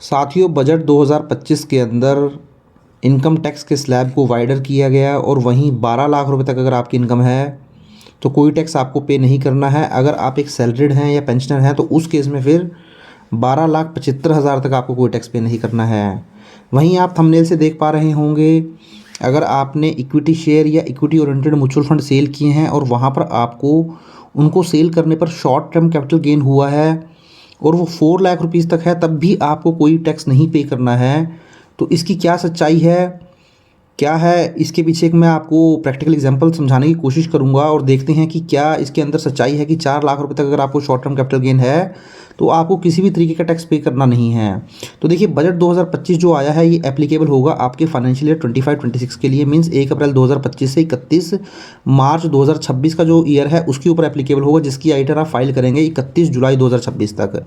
साथियों, बजट 2025 के अंदर इनकम टैक्स के स्लैब को वाइडर किया गया और वहीं 12 लाख रुपए तक अगर आपकी इनकम है तो कोई टैक्स आपको पे नहीं करना है। अगर आप एक सैलरीड हैं या पेंशनर हैं तो उस केस में फिर 12,75,000 तक आपको कोई टैक्स पे नहीं करना है। वहीं आप थंबनेल से देख पा रहे होंगे, अगर आपने इक्विटी शेयर या equity oriented mutual fund sell किए हैं और वहाँ पर आपको उनको सेल करने पर शॉर्ट टर्म कैपिटल गेन हुआ है और वो 4 लाख रुपीज़ तक है, तब भी आपको कोई टैक्स नहीं पे करना है। तो इसकी क्या सच्चाई है, क्या है इसके पीछे एक मैं आपको प्रैक्टिकल एग्जांपल समझाने की कोशिश करूंगा और देखते हैं कि क्या इसके अंदर सच्चाई है कि 4 लाख रुपए तक अगर आपको शॉर्ट टर्म कैपिटल गेन है तो आपको किसी भी तरीके का टैक्स पे करना नहीं है। तो देखिए, बजट 2025 जो आया है ये एप्लीकेबल होगा आपके फाइनेंशियल ईयर 25-26 के लिए, मींस 1 अप्रैल 2025 से 31 मार्च 2026 का जो ईयर है उसके ऊपर एप्लीकेबल होगा, जिसकी आईटीआर आप फाइल करेंगे 31 जुलाई 2026 तक।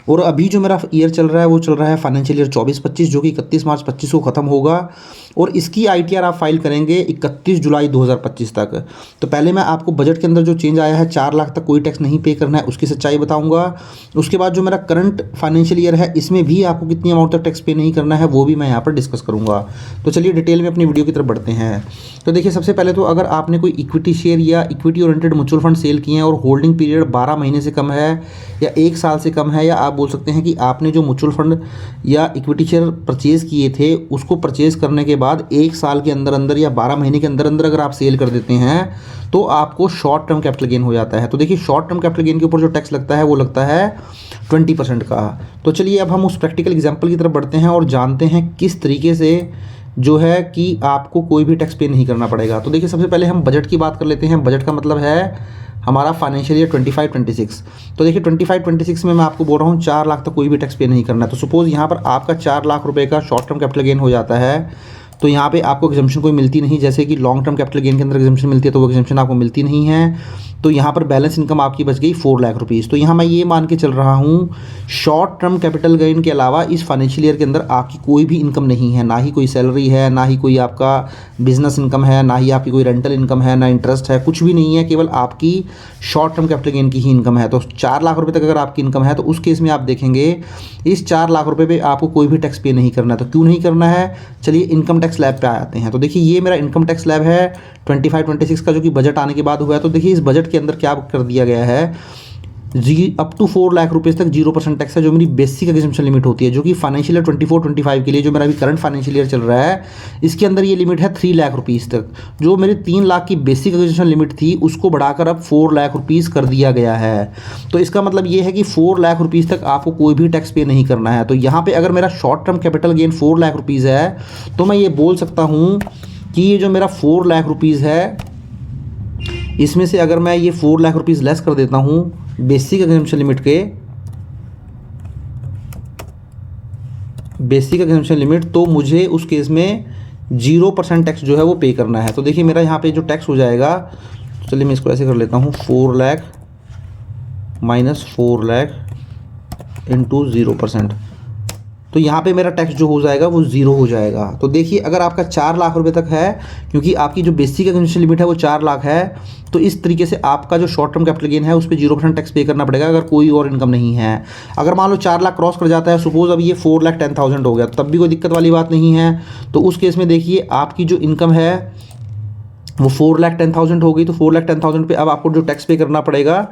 और अभी जो मेरा ईयर चल रहा है वो चल रहा है फाइनेंशियल ईयर 24-25, जो कि 31 मार्च 25 को ख़त्म होगा और इसकी आईटीआर आप फाइल करेंगे 31 जुलाई 2025 तक। तो पहले मैं आपको बजट के अंदर जो चेंज आया है 4 लाख तक कोई टैक्स नहीं पे करना है उसकी सच्चाई बताऊंगा। उसके बाद जो मेरा करंट फाइनेंशियल ईयर है इसमें भी आपको कितनी अमाउंट तक टैक्स पे नहीं करना है वो भी मैं यहाँ पर डिस्कस करूंगा। तो चलिए डिटेल में अपनी वीडियो की तरफ बढ़ते हैं। तो देखिए, सबसे पहले तो अगर आपने कोई इक्विटी शेयर या equity oriented mutual fund sell किए हैं और होल्डिंग पीरियड 12 महीने से कम है या 1 साल से कम है, या आप बोल सकते हैं कि आपने जो म्यूचुअल फंड या इक्विटी शेयर परचेज़ किए थे उसको परचेज़ करने के बाद 1 साल के अंदर अंदर या 12 महीने के अंदर अंदर अगर आप सेल कर देते हैं तो आपको शॉर्ट टर्म कैपिटल गेन हो जाता है। तो देखिए, शॉर्ट टर्म कैपिटल गेन के ऊपर जो टैक्स लगता है वो लगता है 20% का। तो चलिए अब हम उस प्रैक्टिकल एग्जाम्पल की तरफ बढ़ते हैं और जानते हैं किस तरीके से जो है कि आपको कोई भी टैक्स पे नहीं करना पड़ेगा। तो देखिए, सबसे पहले हम बजट की बात कर लेते हैं। बजट का मतलब है हमारा फाइनेंशियल ईयर 25-26। तो देखिए, 25-26 में मैं आपको बोल रहा हूँ 4 लाख तक कोई भी टैक्स पे नहीं करना है। तो सपोज़ यहाँ पर आपका 4 लाख रुपए का शॉर्ट टर्म कैपिटल गेन हो जाता है तो यहाँ पे आपको एग्जम्पशन कोई मिलती नहीं, जैसे कि लॉन्ग टर्म कैपिटल गेन के अंदर एग्जम्पशन मिलती है तो वो एग्जम्पशन आपको मिलती नहीं है। तो यहाँ पर बैलेंस इनकम आपकी बच गई 4 लाख रुपीज़। तो यहाँ मैं ये मान के चल रहा हूँ शॉर्ट टर्म कैपिटल गेन के अलावा इस फाइनेंशियल ईयर के अंदर आपकी कोई भी इनकम नहीं है, ना ही कोई सैलरी है, ना ही कोई आपका बिजनेस इनकम है, ना ही आपकी कोई रेंटल इनकम है, ना इंटरेस्ट है, कुछ भी नहीं है, केवल आपकी शॉर्ट टर्म कैपिटल गेन की ही इनकम है। तो 4 लाख रुपये तक अगर आपकी इनकम है तो उस केस में आप देखेंगे इस 4 लाख रुपये पे आपको कोई भी टैक्स पे नहीं करना है। तो क्यों नहीं करना है, चलिए इनकम टैक्स स्लैब पे आ जाते हैं। तो देखिए, ये मेरा इनकम टैक्स स्लैब है 25-26 का, जो कि बजट आने के बाद हुआ है। तो देखिए, इस बजट के अंदर क्या कर दिया गया है, अप टू 4 लाख रुपीज़ तक 0% टैक्स है, जो मेरी बेसिक एग्जम्पशन लिमिट होती है, जो कि फाइनेंशियल ईयर 24-25 के लिए जो मेरा अभी करंट फाइनेंशियल ईयर चल रहा है इसके अंदर ये लिमिट है 3 लाख रुपीज़ तक। जो मेरी 3 लाख की बेसिक एग्जम्पशन लिमिट थी उसको बढ़ाकर अब 4 लाख रुपीज़ कर दिया गया है। तो इसका मतलब ये है कि 4 लाख रुपीज़ तक आपको कोई भी टैक्स पे नहीं करना है। तो यहाँ पर अगर मेरा short term capital gain 4 lakh rupees है तो मैं ये बोल सकता हूँ कि ये जो मेरा 4 लाख रुपीज़ है इसमें से अगर मैं ये 4 लाख रुपीज़ लेस कर देता हूँ बेसिक एग्जम्पशन लिमिट के, बेसिक एग्जम्पशन लिमिट, तो मुझे उस केस में 0% टैक्स जो है वो पे करना है। तो देखिए, मेरा यहाँ पे जो टैक्स हो जाएगा, तो चलिए मैं इसको ऐसे कर लेता हूँ, 4 लाख माइनस 4 लाख इंटू 0%। तो यहाँ पे मेरा टैक्स जो हो जाएगा वो 0 हो जाएगा। तो देखिए, अगर आपका 4 लाख रुपए तक है, क्योंकि आपकी जो बेसिक एग्जम्पशन लिमिट है वो 4 लाख है, तो इस तरीके से आपका जो शॉर्ट टर्म कैपिटल गेन है उस पर 0% टैक्स पे करना पड़ेगा अगर कोई और इनकम नहीं है। अगर मान लो 4 लाख क्रॉस कर जाता है, सपोज अब ये 4,10,000 हो गया, तब भी कोई दिक्कत वाली बात नहीं है। तो उस केस में देखिए, आपकी जो इनकम है वो 4,10,000 हो गई। तो 4,10,000 पे अब आपको जो टैक्स पे करना पड़ेगा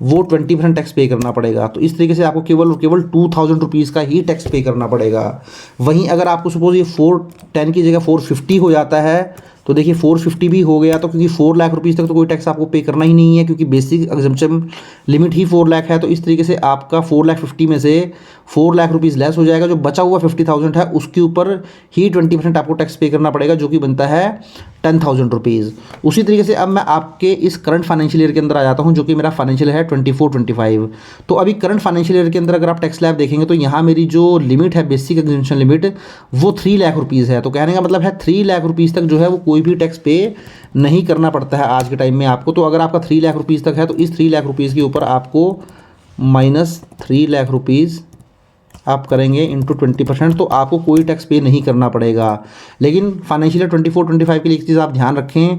वो 20% टैक्स पे करना पड़ेगा। तो इस तरीके से आपको केवल और केवल 2,000 रुपीज़ का ही टैक्स पे करना पड़ेगा। वहीं अगर आपको सपोज ये 410 की जगह 450 हो जाता है तो देखिए 450 भी हो गया, तो क्योंकि 4 लाख रुपीज़ तक तो कोई टैक्स आपको पे करना ही नहीं है, क्योंकि बेसिक एग्जम्पशन लिमिट ही 4 लाख है। तो इस तरीके से आपका 4,50,000 में से 4 लाख रुपीज़ लेस हो जाएगा, जो बचा हुआ 50,000 है उसके ऊपर ही 20% आपको टैक्स पे करना पड़ेगा, जो कि बनता है 10,000 रुपीज़। उसी तरीके से अब मैं आपके इस करंट फाइनेंशियल ईयर के अंदर आ जाता हूँ, जो कि मेरा फाइनेंशियल है 24-25। तो अभी करंट फाइनेंशियल ईयर के अंदर अगर आप टैक्स स्लैब देखेंगे तो यहाँ मेरी जो लिमिट है बेसिक एग्जम्पशन लिमिट वो 3 लाख रुपीज़ है। तो कहने का मतलब है 3 लाख रुपीज़ तक जो है वो कोई भी टैक्स पे नहीं करना पड़ता है आज के टाइम में आपको। तो अगर आपका 3 लाख रुपीज़ तक है तो इस 3 लाख रुपीज़ के ऊपर आपको माइनस 3 लाख रुपीज़ आप करेंगे इंटू 20%, तो आपको कोई टैक्स पे नहीं करना पड़ेगा। लेकिन फाइनेंशियल ईयर 24-25 के लिए एक चीज़ आप ध्यान रखें,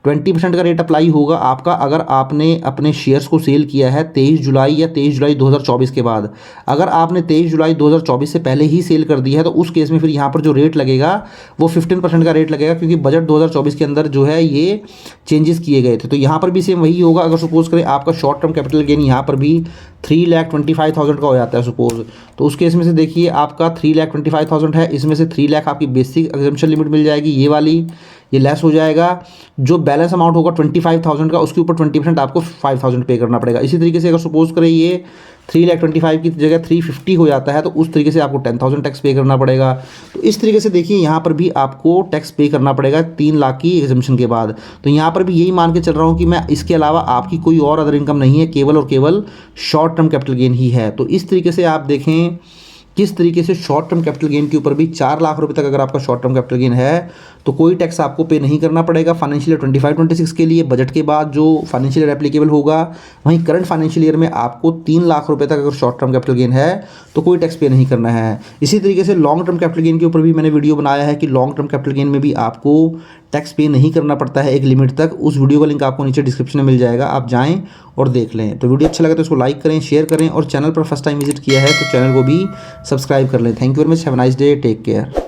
20% का रेट अप्लाई होगा आपका अगर आपने अपने शेयर्स को सेल किया है 23 जुलाई या 23 जुलाई 2024 के बाद। अगर आपने 23 जुलाई 2024 से पहले ही सेल कर दिया है तो उस केस में फिर यहाँ पर जो रेट लगेगा वो 15% का रेट लगेगा, क्योंकि बजट 2024 के अंदर जो है ये चेंजेस किए गए थे। तो यहाँ पर भी सेम वही होगा। अगर सपोज करें आपका शॉर्ट टर्म कैपिटल गेन यहाँ पर भी 3,25,000 का हो जाता है सपोज, तो उस केस में से देखिए आपका 3,25,000 है, इसमें से 3 लाख आपकी बेसिक एग्जम्पशन लिमिट मिल जाएगी, ये वाली, ये लेस हो जाएगा। जो बैलेंस अमाउंट होगा 25,000 का, उसके ऊपर 20% आपको 5,000 पे करना पड़ेगा। इसी तरीके से अगर सपोज करें ये 3,25,000 की जगह 350 हो जाता है तो उस तरीके से आपको 10,000 टैक्स पे करना पड़ेगा। तो इस तरीके से देखिए यहाँ पर भी आपको टैक्स पे करना पड़ेगा 3 लाख की एग्जम्पशन के बाद। तो यहाँ पर भी यही मान के चल रहा हूँ कि मैं इसके अलावा आपकी कोई और अदर इनकम नहीं है, केवल और केवल शॉर्ट टर्म कैपिटल गेन ही है। तो इस तरीके से आप देखें किस तरीके से शॉर्ट टर्म कैपिटल गेन के ऊपर भी 4 लाख रुपए तक अगर आपका शॉर्ट टर्म कैपिटल गेन है तो कोई टैक्स आपको पे नहीं करना पड़ेगा फाइनेंशियल ईयर 25-26 के लिए। बजट के बाद जो फाइनेंशियल ईयर एप्लीकेबल होगा, वहीं करंट फाइनेंशियल ईयर में आपको 3 लाख रुपए तक अगर शॉर्ट टर्म कैपिटल गेन है तो कोई टैक्स पे नहीं करना है। इसी तरीके से लॉन्ग टर्म कैपिटल गेन के ऊपर भी मैंने वीडियो बनाया है कि लॉन्ग टर्म कैपिटल गेन में भी आपको टैक्स पे नहीं करना पड़ता है एक लिमिट तक। उस वीडियो का लिंक आपको नीचे डिस्क्रिप्शन में मिल जाएगा, आप जाएँ और देख लें। तो वीडियो अच्छा लगा तो इसको लाइक करें, शेयर करें, और चैनल पर फर्स्ट टाइम विजिट किया है तो चैनल को भी सब्सक्राइब कर लें। Thank you very much, have a nice day, take care.